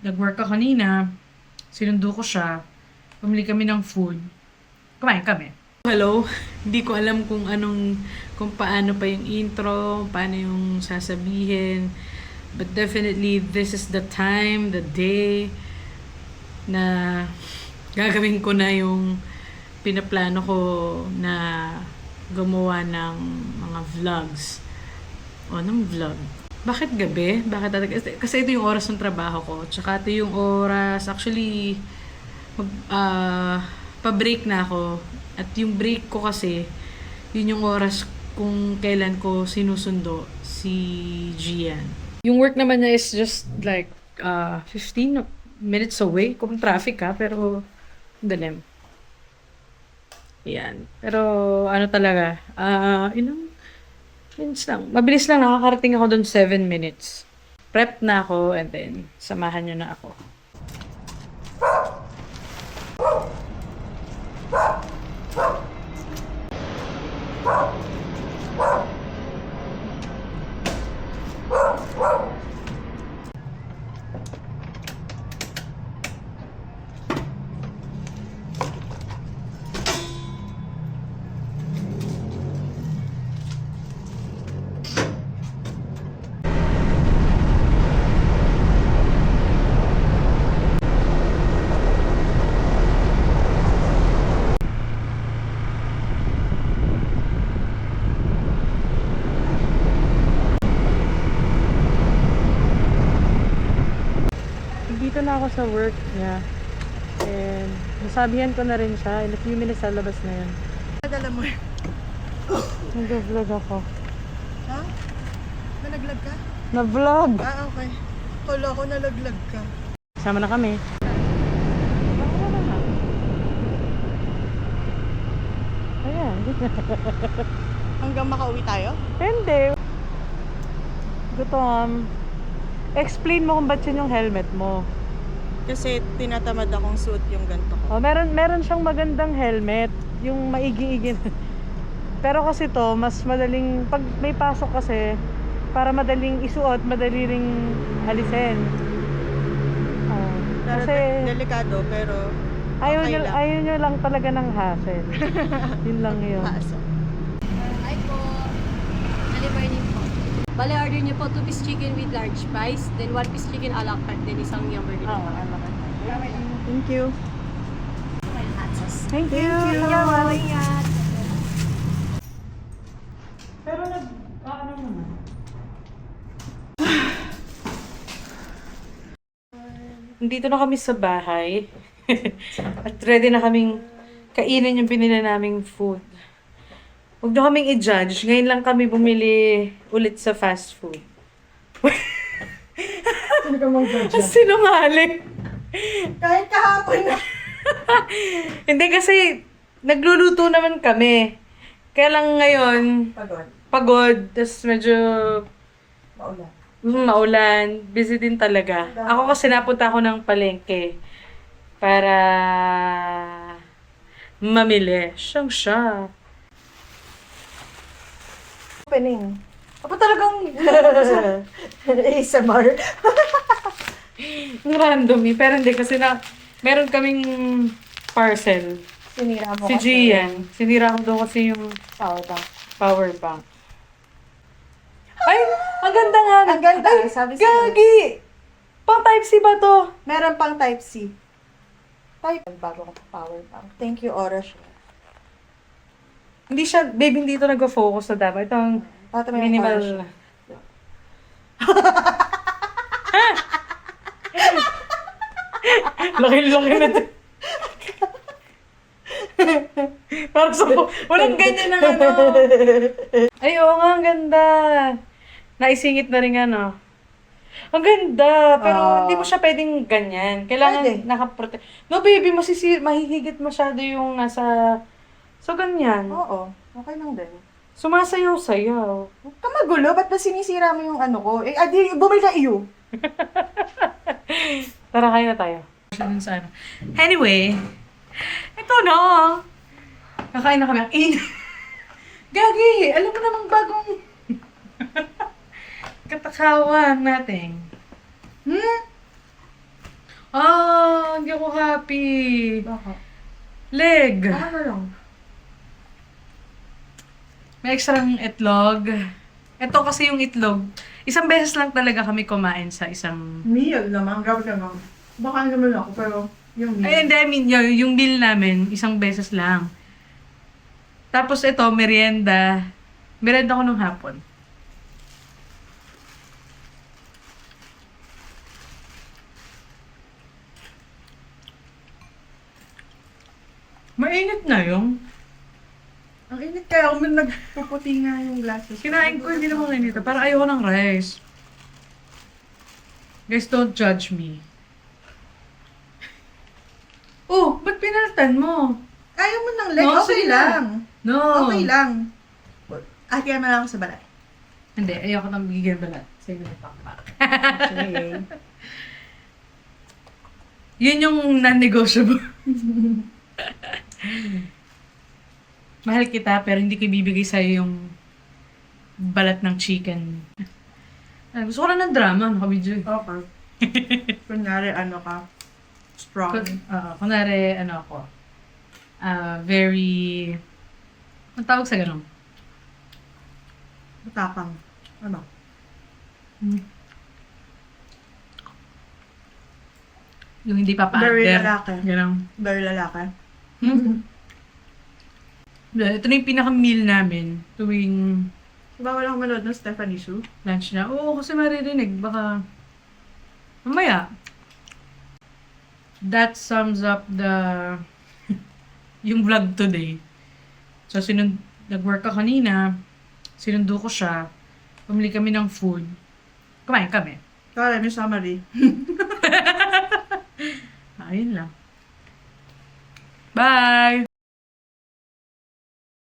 nag-work ka kanina, sinundo ko siya, pumili kami ng food, kumain kami. Hello, hindi ko alam kung paano pa yung intro, paano yung sasabihin, but definitely this is the time, the day, na gagawin ko na yung pinaplano ko na gumawa ng mga vlogs. O, ng vlog. Bakit gabi? Kasi ito yung oras ng trabaho ko. Tsaka ito yung oras, actually, pa-break na ako. At yung break ko kasi, yun yung oras kung kailan ko sinusundo si Gian. Yung work naman niya is just like 15 minutes away kung traffic ha, pero dalim. Yan. Pero ano talaga, ilang minutes lang. Mabilis lang, nakakarating ako doon 7 minutes. Prep na ako and then samahan nyo na ako. Dito na ako sa work niya. And nasabihan ko na rin siya. In a few minutes, lalabas na yun. Dala mo. Nag-vlog ako. Ha? Nalaglag ka? Na-vlog! Okay. Kala ko nalaglag ka. Sama na kami. Ayan. Hanggang makauwi tayo? Hindi. Gutom. Explain mo kung ba't yun yung helmet mo. Kasi tinatamad akong suot yung ganito ko. Oh, meron siyang magandang helmet. Yung maigi-igi. Pero kasi to, mas madaling, pag may pasok kasi, para madaling isuot, madali ring alisin. Oh, Pero kasi delikado pero ayaw okay nyo, lang. ayaw nyo lang talaga ng hassle. Yun lang yun. Paso. Hi po. Delivery niyo po. Bale, order niyo po 2-piece chicken with large fries, then 1-piece chicken a la carte, then isang yung burger. Thank you. Thank you. Ingat. Pero ano naman? Nandito na kami sa bahay. At ready na kaming kainin yung pinili naming food. Huwag na kaming i-judge. Ngayon lang kami bumili ulit sa fast food. Sino ka mag-judge? Sinungaling. Kahit kahapon na. Hindi kasi nagluluto naman kami. Kaya lang ngayon, Pagod. pagod. Tapos medyo Maulan. maulan. Busy din talaga. Ako kasi napunta ako ng palengke para mamili. Siyang siya. Opening. Apa talagang ASMR? Random eh. Pero hindi kasi meron kaming parcel. Sinira mo Si Gian. Sinira ko doon kasi yung Power bank. power bank. Ay! Ang ganda nga! Ang ganda, Ay, sabi sa'yo. Gagi! Pang Type-C ba to? Meron pang type C. Bago ko power bank. Thank you, Orange. Hindi siya, babe, hindi ito nag-focus na dapat. Itong minimal. Laki-laki na ito. Parang sa walang ganyan na ano. Ay, oo nga, ang ganda. Naisingit na rin ano. Ang ganda, pero hindi mo siya pwedeng ganyan. Kailangan Pwede. nakaprotect. No, baby, mahihigit masyado yung nasa. So, ganyan. Oo. Okay lang din. Sumasayaw-sayaw. Huwag ka magulo. Ba't ba sinisira mo yung ano ko? Eh, adi, bumili ka iyo. Tara, kain na tayo. Anyway, ito na. Kakain na kami. Gagi, alam mo namang bagong katakawang natin. Hindi ako happy. Baka. Leg. Ano lang? May extrang itlog. Ito kasi yung itlog. Isang beses lang talaga kami kumain sa isang... Meal naman. Grabe naman. Baka naman ako, pero yung meal. Ay, hindi, I mean, yung meal namin, isang beses lang. Tapos ito, merienda. Merienda ko nung hapon. Mainit na yung. Ang init kaya ako nagpuputi nga yung glasses. Kinain ko, hindi naman mainit. Parang ayoko ng rice. Guys, don't judge me. Oh, ba't pinalitan mo? Ayaw mo ng leg? No, Okay sige na. lang. No. Okay lang. Kaya na lang ako sa balat. Hindi, ayoko nang bigyan balat. Sige na, pakpak. Okay. Yun yung non-negotiable. Mahal kita, pero hindi ko ibibigay sa'yo yung balat ng chicken. Gusto ko lang ng drama, ano ka, Bidyo? Okay. Kunyari, ano ka? Strong. Kunwari, ano ako, very, ang tawag sa ganun? Matapang. Ano? Yung hindi pa-under. Very lalaki. Ganun. Very lalaki. Ito na yung pinaka-meal namin tuwing Bawal ako manood ng Stephanie Su. lunch na. Oo, kasi maririnig. Baka, mamaya. That sums up the yung vlog today. So, nag-work ka kanina, sinundo ko siya, pumili kami ng food, kumain kami. Kala may summary. Ayun lang. Bye!